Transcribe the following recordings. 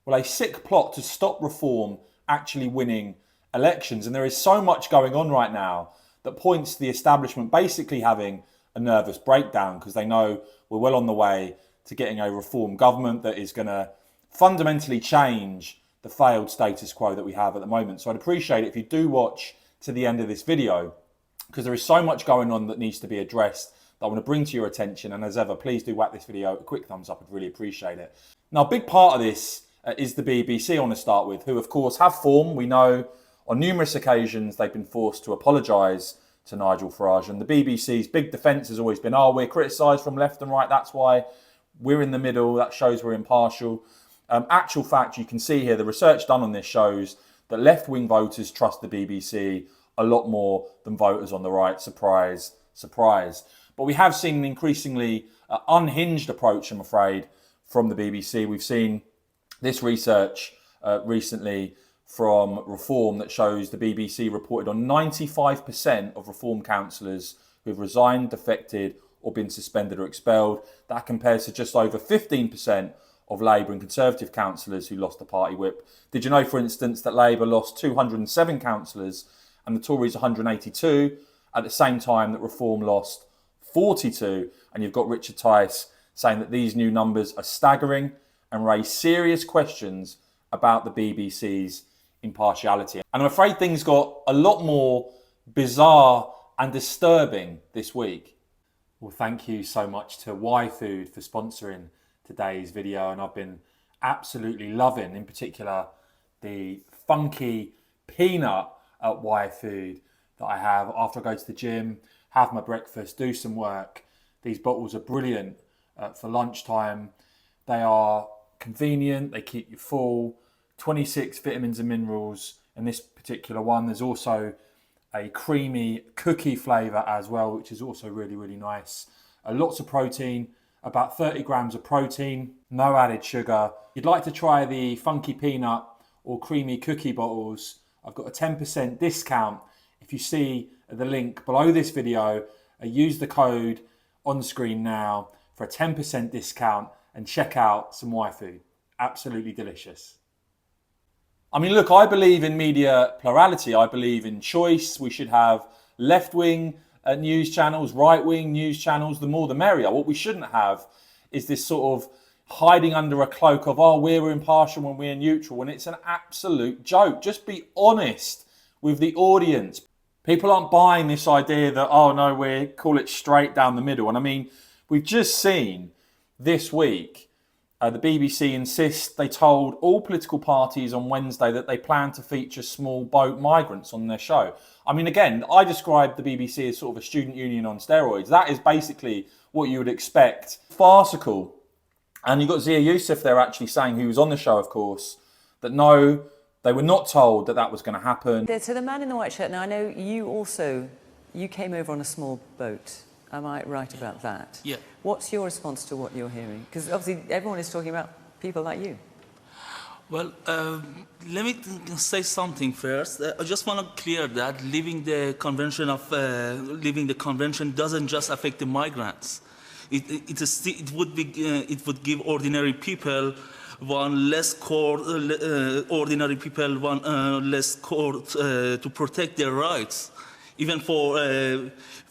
well, a sick plot to stop reform actually winning elections. And there is so much going on right now that points to the establishment basically having a nervous breakdown because they know we're well on the way to getting a reform government that is going to fundamentally change the failed status quo that we have at the moment. So I'd appreciate it if you do watch to the end of this video, because there is so much going on that needs to be addressed that I want to bring to your attention. And as ever, please do whack this video a quick thumbs up. I'd really appreciate it. Now, a big part of this is the BBC I want to start with, who of course have form. We know on numerous occasions they've been forced to apologise to Nigel Farage. And the BBC's big defence has always been, oh, we're criticised from left and right. That's why we're in the middle. That shows we're impartial. Actual fact, you can see here, the research done on this shows that left-wing voters trust the BBC a lot more than voters on the right. Surprise, surprise. But we have seen an increasingly unhinged approach, I'm afraid, from the BBC. We've seen this research recently from Reform that shows the BBC reported on 95% of Reform councillors who have resigned, defected or been suspended or expelled. That compares to just over 15% of Labour and Conservative councillors who lost the party whip. Did you know, for instance, that Labour lost 207 councillors and the Tories 182 at the same time that Reform lost 42? And you've got Richard Tice saying that these new numbers are staggering and raise serious questions about the BBC's impartiality. And I'm afraid things got a lot more bizarre and disturbing this week. Well, thank you so much to YFood for sponsoring today's video, and I've been absolutely loving, in particular, the funky peanut at YFood that I have after I go to the gym, have my breakfast, do some work. These bottles are brilliant for lunchtime. They are convenient, they keep you full, 26 vitamins and minerals in this particular one. There's also a creamy cookie flavour as well, which is also really, really nice. Lots of protein, about 30 grams of protein, no added sugar. If you'd like to try the funky peanut or creamy cookie bottles, I've got a 10% discount. If you see the link below this video, use the code on screen now for a 10% discount and check out some YFood. Absolutely delicious. I mean, look, I believe in media plurality. I believe in choice. We should have left-wing news channels, right-wing news channels, the more the merrier. What we shouldn't have is this sort of hiding under a cloak of, oh, we're impartial when we're neutral, and it's an absolute joke. Just be honest with the audience. People aren't buying this idea that, oh, no, we call it straight down the middle. And I mean, we've just seen this week, the BBC insist they told all political parties on Wednesday that they plan to feature small boat migrants on their show. I mean, again, I described the BBC as sort of a student union on steroids. That is basically what you would expect. Farcical. And you've got Zia Youssef there actually saying, who was on the show, of course, that no, they were not told that that was going to happen. So the man in the white shirt, now I know you came over on a small boat. Am I right about that? Yeah. What's your response to what you're hearing? Because obviously everyone is talking about people like you. Well, let me say something first. I just want to clear that leaving the convention doesn't just affect the migrants. It would give ordinary people one less court, ordinary people one less court to protect their rights. Even for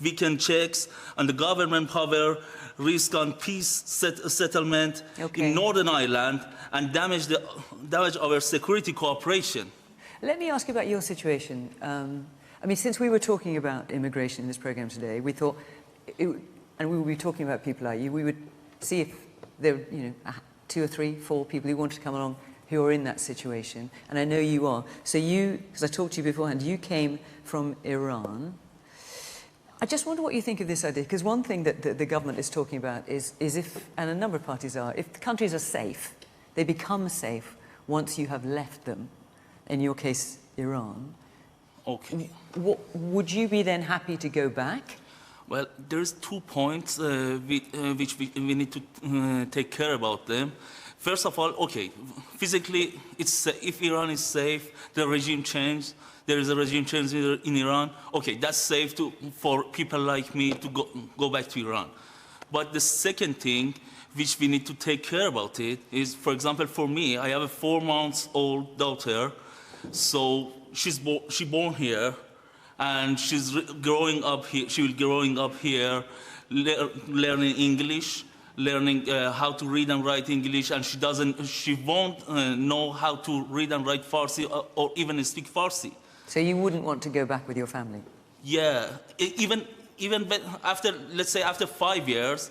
weekend checks and the government power, risk on peace settlement in Northern Ireland and damage our security cooperation. Let me ask you about your situation. I mean, since we were talking about immigration in this program today, we thought, and we would be talking about people like you, we would see if there were 2 or 3, 4 people who wanted to come along who are in that situation, and I know you are. So you, because I talked to you beforehand, you came from Iran. I just wonder what you think of this idea, because one thing that the government is talking about is if, and a number of parties are, if the countries are safe, they become safe once you have left them, in your case, Iran. Okay. Would you be then happy to go back? Well, there's 2 points which we need to take care about them. First of all, okay, physically, if Iran is safe, the regime change, there is a regime change in Iran, okay, that's safe for people like me to go back to Iran. But the second thing, which we need to take care about it is, for example, for me, I have a 4-month-old daughter, so she born here, and she's growing up here. She will growing up here, learning English, learning how to read and write English, and she won't know how to read and write Farsi or even speak Farsi. So you wouldn't want to go back with your family? Yeah, even after, let's say, after 5 years,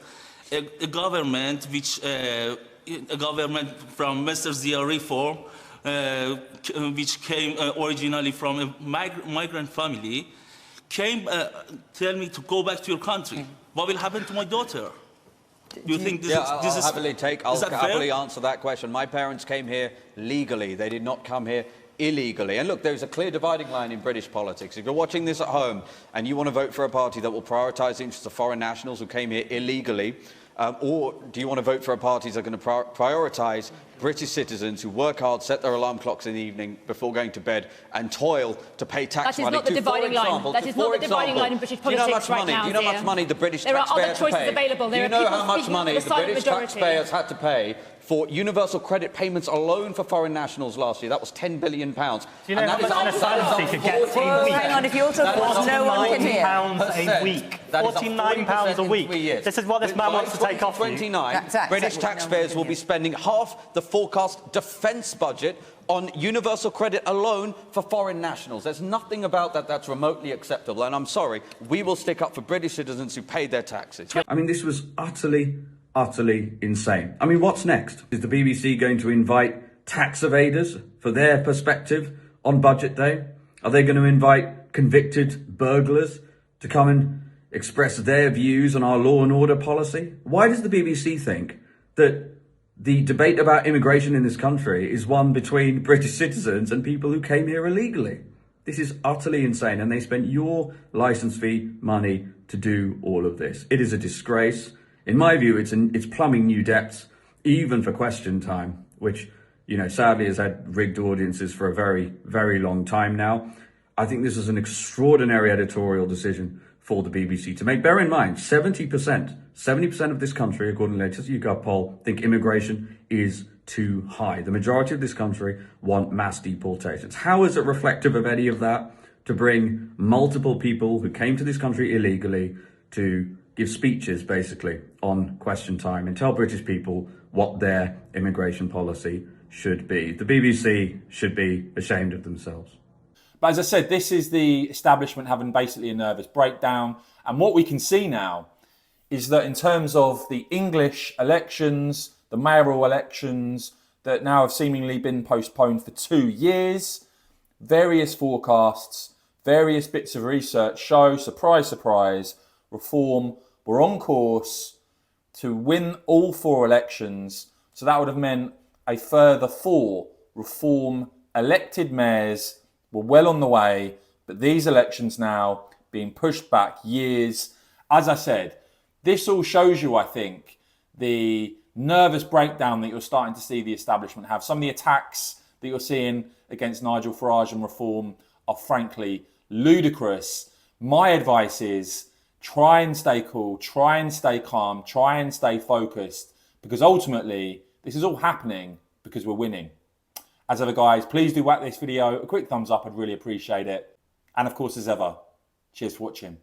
a government from Mr. Zia reform, which came originally from a migrant family, came tell me to go back to your country. What will happen to my daughter? Do you think this I'll is happily answer that question. My parents came here legally. They did not come here illegally. And look, there's a clear dividing line in British politics. If you're watching this at home and you want to vote for a party that will prioritise the interests of foreign nationals who came here illegally, or do you want to vote for a party that are going to prioritise British citizens who work hard, set their alarm clocks in the evening before going to bed, and toil to pay tax money? That is not the dividing line. That is not the dividing line in British politics right now. Do you know how much money the British There are taxpayer other had to choices pay? available. Do you know how much money the British taxpayers had to pay for universal credit payments alone for foreign nationals last year? That was £10 billion. Do you know how much an asylum seeker gets a week? Hang on, if you're talking about no one can hear. £49 a week. £49 a week. This is what this man wants to take off you. 2029, British taxpayers will be spending half the forecast defence budget on universal credit alone for foreign nationals. There's nothing about that that's remotely acceptable. And I'm sorry, we will stick up for British citizens who paid their taxes. I mean, this was utterly insane. I mean, what's next? Is the BBC going to invite tax evaders for their perspective on budget day? Are they going to invite convicted burglars to come and express their views on our law and order policy? Why does the BBC think that the debate about immigration in this country is one between British citizens and people who came here illegally? This is utterly insane, and they spent your licence fee money to do all of this. It is a disgrace. In my view, it's plumbing new depths, even for Question Time, which, you know, sadly has had rigged audiences for a very, very long time now. I think this is an extraordinary editorial decision for the BBC to make. Bear in mind, 70% of this country, according to the latest YouGov poll, think immigration is too high. The majority of this country want mass deportations. How is it reflective of any of that to bring multiple people who came to this country illegally to give speeches, basically, on Question Time and tell British people what their immigration policy should be? The BBC should be ashamed of themselves. But as I said, this is the establishment having basically a nervous breakdown. And what we can see now is that in terms of the English elections, the mayoral elections that now have seemingly been postponed for 2 years, various forecasts, various bits of research show, surprise, surprise, Reform were on course to win all 4 elections. So that would have meant a further 4 Reform elected mayors were well on the way, but these elections now being pushed back years. As I said, this all shows you, I think, the nervous breakdown that you're starting to see the establishment have. Some of the attacks that you're seeing against Nigel Farage and Reform are frankly ludicrous. My advice is try and stay cool, try and stay calm, try and stay focused, because ultimately this is all happening because we're winning. As ever, guys, please do whack this video a quick thumbs up. I'd really appreciate it. And of course, as ever, cheers for watching.